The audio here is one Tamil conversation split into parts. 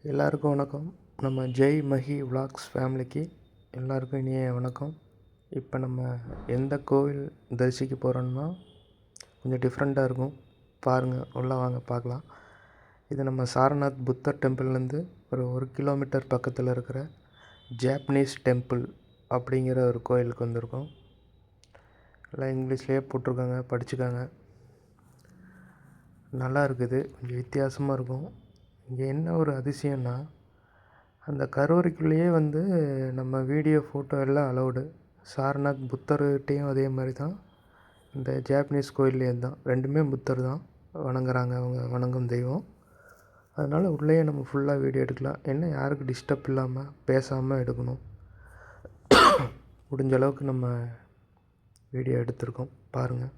எல்லாருக்கும் வணக்கம். நம்ம ஜெய் மஹி விலாக்ஸ் ஃபேமிலிக்கு எல்லாருக்கும் இனிய வணக்கம். இப்போ நம்ம எந்த கோவில் தரிசிக்க போகிறோம்னா கொஞ்சம் டிஃப்ரெண்ட்டாக இருக்கும். பாருங்கள், உள்ளே வாங்க பார்க்கலாம். இது நம்ம சாரநாத் புத்தர் டெம்பிள்லேருந்து ஒரு கிலோமீட்டர் பக்கத்தில் இருக்கிற ஜாப்பனீஸ் டெம்பிள் அப்படிங்கிற ஒரு கோயிலுக்கு வந்திருக்கோம். எல்லாம் இங்கிலீஷ்லேயே போட்டிருக்காங்க, படிச்சுக்காங்க. நல்லா இருக்குது, கொஞ்சம் வித்தியாசமாக இருக்கும். இங்கே என்ன ஒரு அதிசயம்னா, அந்த கருவறைக்குள்ளேயே நம்ம வீடியோ ஃபோட்டோ எல்லாம் அலௌடு. சாரநாத் புத்தர்கிட்டையும் அதே மாதிரி தான், இந்த ஜாப்பனீஸ் கோயில்லேயும் தான். ரெண்டுமே புத்தர் தான் வணங்குறாங்க, அவங்க வணங்கும் தெய்வம். அதனால் உள்ளேயே நம்ம ஃபுல்லாக வீடியோ எடுக்கலாம். என்ன யாருக்கு டிஸ்டர்ப் இல்லாமல் பேசாமல் எடுக்கணும். முடிஞ்ச அளவுக்கு நம்ம வீடியோ எடுத்திருக்கோம், பாருங்கள்.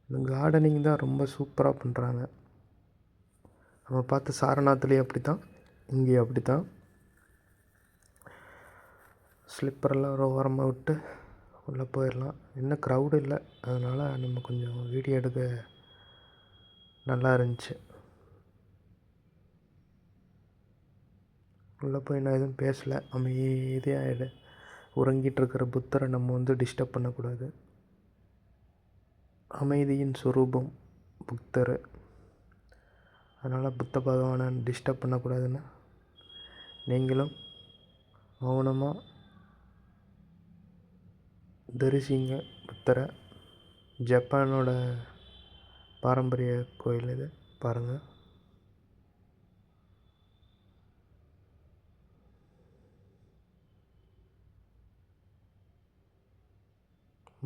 இந்த கார்டனிங் தான் ரொம்ப சூப்பராக பண்ணுறாங்க. நம்ம பார்த்து சாரநாத்துலேயும் அப்படி தான், இங்கேயும் அப்படி தான். ஸ்லிப்பரெல்லாம் ஒரு ஓரமாக விட்டு உள்ளே போயிடலாம். இன்னும் க்ரௌடு இல்லை, அதனால் நம்ம கொஞ்சம் வீடியோ எடுக்க நல்லா இருந்துச்சு. உள்ளே போய் நான் எதுவும் பேசலை, அமைதியாக உறங்கிட்டுருக்கிற புத்தரை நம்ம டிஸ்டர்ப் பண்ணக்கூடாது. அமைதியின் சொரூபம் புத்தர், அதனால் புத்த பகவானை டிஸ்டர்ப் பண்ணக்கூடாதுன்னு நீங்களும் மௌனமாக தரிசிங்க புத்தரை. ஜப்பானோட பாரம்பரிய கோயில் இது, பாருங்கள்.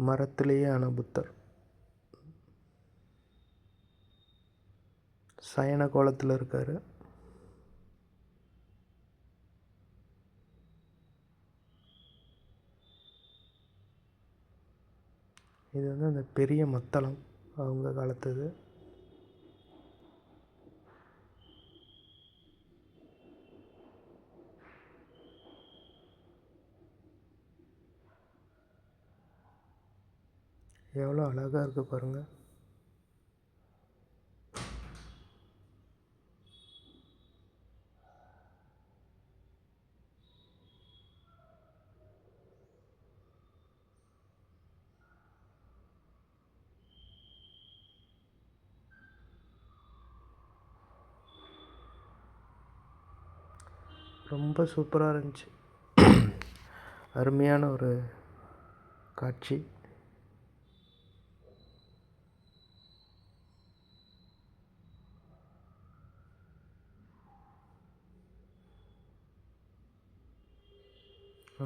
மரத்திலேயே ஆன புத்தர் சயன கோலத்தில் இருக்கார். இது அந்த பெரிய மத்தளம், அவங்க காலத்துது. எவ்வளோ அழகாக இருக்குது பாருங்கள். ரொம்ப சூப்பராக இருந்துச்சு. அருமையான ஒரு காட்சி.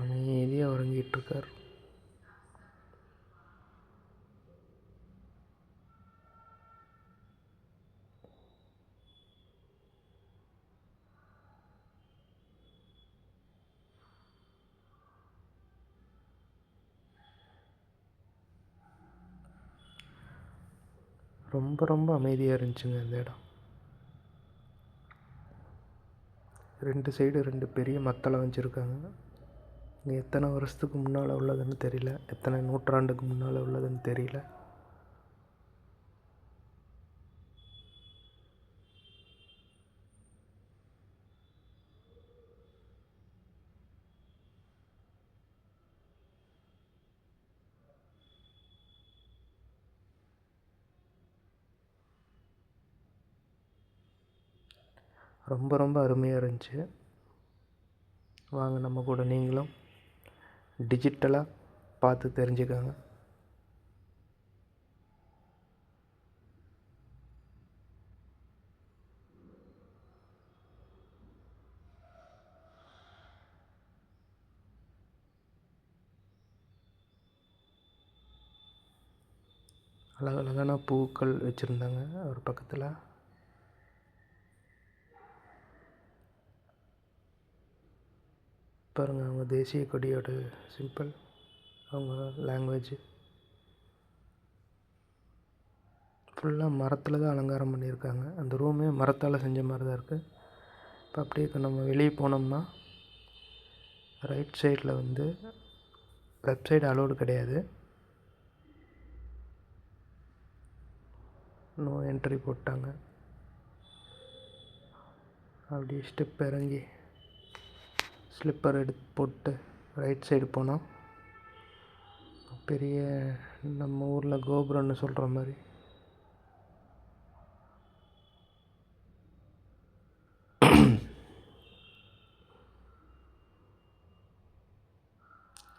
அமைதியாக உறங்கிட்டுருக்கார். ரொம்ப ரொம்ப அமைதியாக இருந்துச்சுங்க இந்த இடம். 2 சைடு 2 பெரிய மத்தளம் வச்சுருக்காங்க. இங்கே எத்தனை வருஷத்துக்கு முன்னால் உள்ளதுன்னு தெரியல, எத்தனை நூற்றாண்டுக்கு முன்னால் உள்ளதுன்னு தெரியல. ரொம்ப ரொம்ப அருமையாக இருந்துச்சு. வாங்க, நம்ம கூட நீங்களும் டிஜிட்டலாக பார்த்து தெரிஞ்சுக்கோங்க. அழகழகான பூக்கள் வச்சுருந்தாங்க ஒரு பக்கத்தில். பாருங்கள், அவங்க தேசிய கொடியோட சிம்பிள், அவங்க லாங்குவேஜ் ஃபுல்லாக மரத்தில் தான் அலங்காரம் பண்ணியிருக்காங்க. அந்த ரூமே மரத்தால் செஞ்ச மாதிரி தான் இருக்குது. இப்போ அப்படியே நம்ம வெளியே போனோம்னா ரைட் சைடில் லெஃப்ட் சைடு அலோடு கிடையாது, நோ என்ட்ரி போட்டாங்க. அப்படியே ஸ்டெப் இறங்கி ஸ்லிப்பர் எடுத்து போட்டு ரைட் சைடு போனால் பெரிய நம்ம ஊரில் கோபுரம்னு சொல்கிற மாதிரி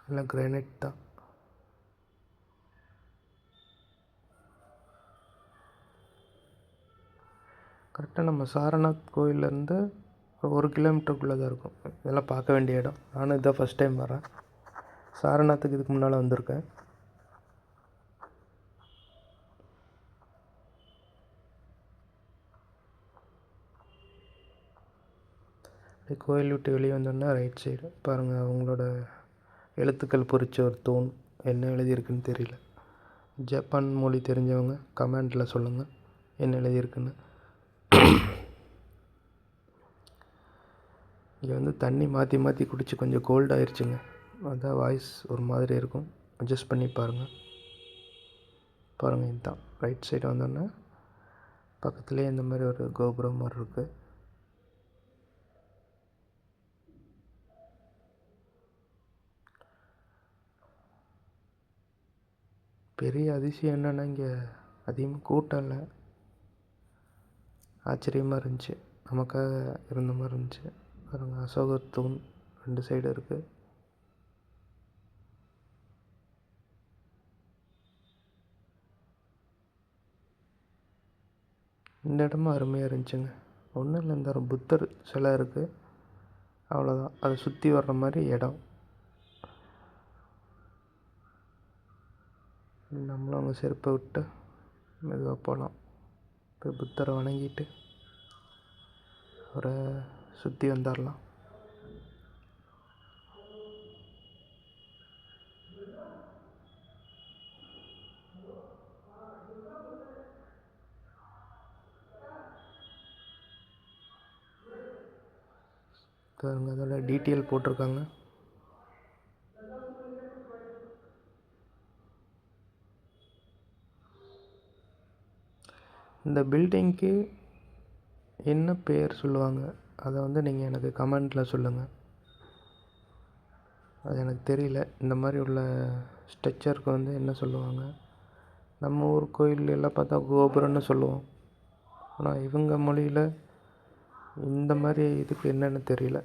எல்லாம் கிரானைட் தான். கரெக்டாக நம்ம சாரநாத் கோயிலேருந்து 1 கிலோமீட்டருக்குள்ளே தான் இருக்கும். இதெல்லாம் பார்க்க வேண்டிய இடம். நானும் இதுதான் ஃபஸ்ட் டைம் வரேன். சாரநாத்துக்கு இதுக்கு முன்னால் வந்திருக்கேன். அப்படியே கோயில் விட்டு வெளியே வந்தோன்னா ரைட் சைடு பாருங்கள், அவங்களோட எழுத்துக்கள் பொறிச்ச ஒரு தூண். என்ன எழுதியிருக்குன்னு தெரியல. ஜப்பான் மொழி தெரிஞ்சவங்க கமெண்டில் சொல்லுங்கள் என்ன எழுதியிருக்குன்னு. இங்கே வந்து தண்ணி மாற்றி மாற்றி குடித்து கொஞ்சம் கோல்ட் ஆயிடுச்சுங்க. அதான் வாய்ஸ் ஒரு மாதிரி இருக்கும். அட்ஜஸ்ட் பண்ணி பாருங்கள். இதுதான் ரைட் சைடு வந்தோன்னே பக்கத்துலேயே இந்த மாதிரி ஒரு கோபுரம் மாதிரி இருக்குது. பெரிய அதிசயம் என்னென்னா இங்கே அதிகமாக கூட்டம் இல்லை. ஆச்சரியமாக இருந்துச்சு. நமக்காக இருந்த மாதிரி இருந்துச்சு. பாருங்கள், அசோகர் தூண் 2 சைடு இருக்குது. இந்த இடமும் அருமையாக இருந்துச்சுங்க. ஒன்றும் இல்லை, இந்த புத்தர் சிலை இருக்குது, அவ்வளோதான். அதை சுற்றி வர்ற மாதிரி இடம். நம்மளும் அவங்க செருப்பை விட்டு மெதுவாக போகலாம். போய் புத்தரை வணங்கிட்டு அவரை சுற்றி வந்துடலாம். பாருங்க, அதோட டீட்டெயில் போட்டிருக்காங்க. இந்த பில்டிங்க்கு என்ன பேர் சொல்லுவாங்க, அதை வந்து நீங்கள் எனக்கு கமெண்டில் சொல்லுங்கள். அது எனக்கு தெரியல. இந்த மாதிரி உள்ள ஸ்ட்ரக்சருக்கு வந்து என்ன சொல்லுவாங்க. நம்ம ஊர் கோயில் எல்லாம் பார்த்தா கோபுரம்னு சொல்லுவோம். ஆனால் இவங்க மொழியில் இந்த மாதிரி இதுக்கு என்னென்னு தெரியல.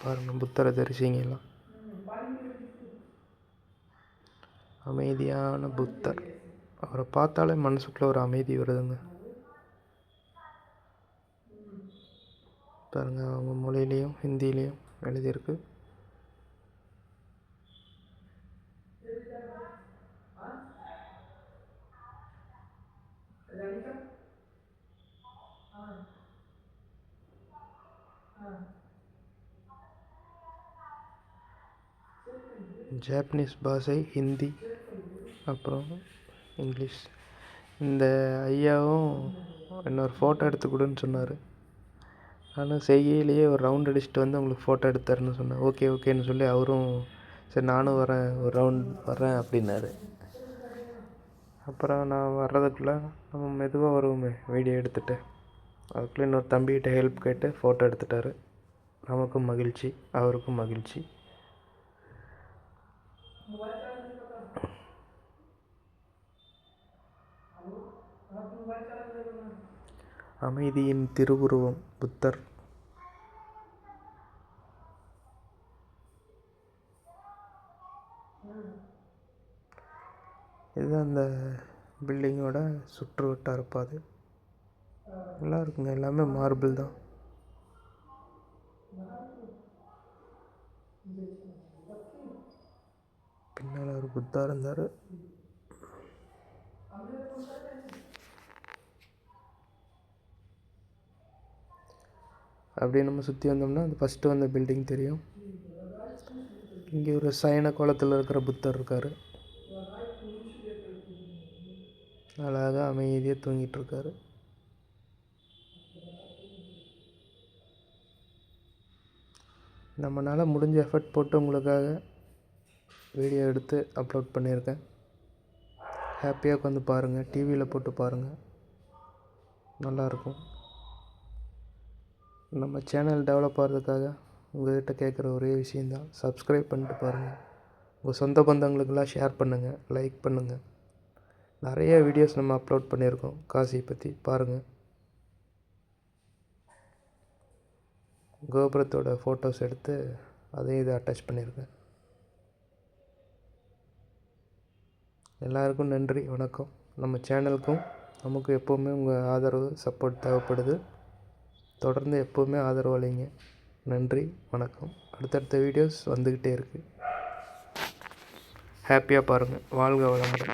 பாருங்கள், புத்தரை தரிசிங்கலாம். அமைதியான புத்தர். அவரை பார்த்தாலே மனசுக்குள்ளே ஒரு அமைதி வருதுங்க. பாருங்கள், அவங்க மொழியிலையும் ஹிந்திலையும் எழுதியிருக்கு. ஜாப்பனீஸ் பாஷை, ஹிந்தி, அப்புறம் இங்கிலீஷ். இந்த ஐயாவும் இன்னொரு ஃபோட்டோ எடுத்து கொடுன்னு சொன்னார். ஆனால் செய்கையிலேயே ஒரு ரவுண்ட் அடிச்சுட்டு வந்து உங்களுக்கு ஃபோட்டோ எடுத்தாருன்னு சொன்னேன். ஓகேன்னு சொல்லி அவரும் சரி நானும் வரேன், ஒரு ரவுண்ட் வரேன் அப்படின்னாரு. அப்புறம் நான் வர்றதுக்குள்ளே நம்ம மெதுவாக வருவோமே வீடியோ எடுத்துகிட்டு, அதுக்குள்ளே இன்னொரு தம்பிகிட்ட ஹெல்ப் கேட்டு ஃபோட்டோ எடுத்துட்டார். நமக்கும் மகிழ்ச்சி, அவருக்கும் மகிழ்ச்சி. அமைதியின் திருவுருவம் புத்தர். இதுதான் அந்த பில்டிங்கோட சுற்று வட்டார பாதை. நல்லா இருக்குங்க, எல்லாமே மார்பிள் தான். பின்னால் ஒரு புத்தா இருந்தார். அப்படியே நம்ம சுற்றி வந்தோம்னா அந்த ஃபஸ்ட்டு வந்த பில்டிங் தெரியும். இங்கே ஒரு சயன கோலத்தில் இருக்கிற புத்தர் இருக்கார். அழகாக அமைதியாக தூங்கிட்டுருக்காரு. நம்மளால் முடிஞ்ச எஃபர்ட் போட்டு உங்களுக்காக வீடியோ எடுத்து அப்லோட் பண்ணியிருக்கேன். ஹாப்பியாக உட்காந்து பாருங்கள், டிவியில் போட்டு பாருங்கள், நல்லாயிருக்கும். நம்ம சேனல் டெவலப் ஆகிறதுக்காக உங்கள்கிட்ட கேட்குற ஒரே விஷயந்தான், சப்ஸ்கிரைப் பண்ணிட்டு பாருங்கள். உங்கள் சொந்த பந்தங்களுக்கெல்லாம் ஷேர் பண்ணுங்கள், லைக் பண்ணுங்கள். நிறைய வீடியோஸ் நம்ம அப்லோட் பண்ணியிருக்கோம் காசியை பற்றி பாருங்கள். கோபுரத்தோட ஃபோட்டோஸ் எடுத்து அதையும் இதை அட்டாச் பண்ணியிருக்கேன். எல்லாருக்கும் நன்றி, வணக்கம். நம்ம சேனலுக்கும் நமக்கு எப்போவுமே உங்கள் ஆதரவு சப்போர்ட் தேவைப்படுது. தொடர்ந்து எப்போவுமே ஆதரவு அளிங்க. நன்றி, வணக்கம். அடுத்தடுத்த வீடியோஸ் வந்துக்கிட்டே இருக்குது. ஹாப்பியாக பாருங்கள். வாழ்க வளமுடன்.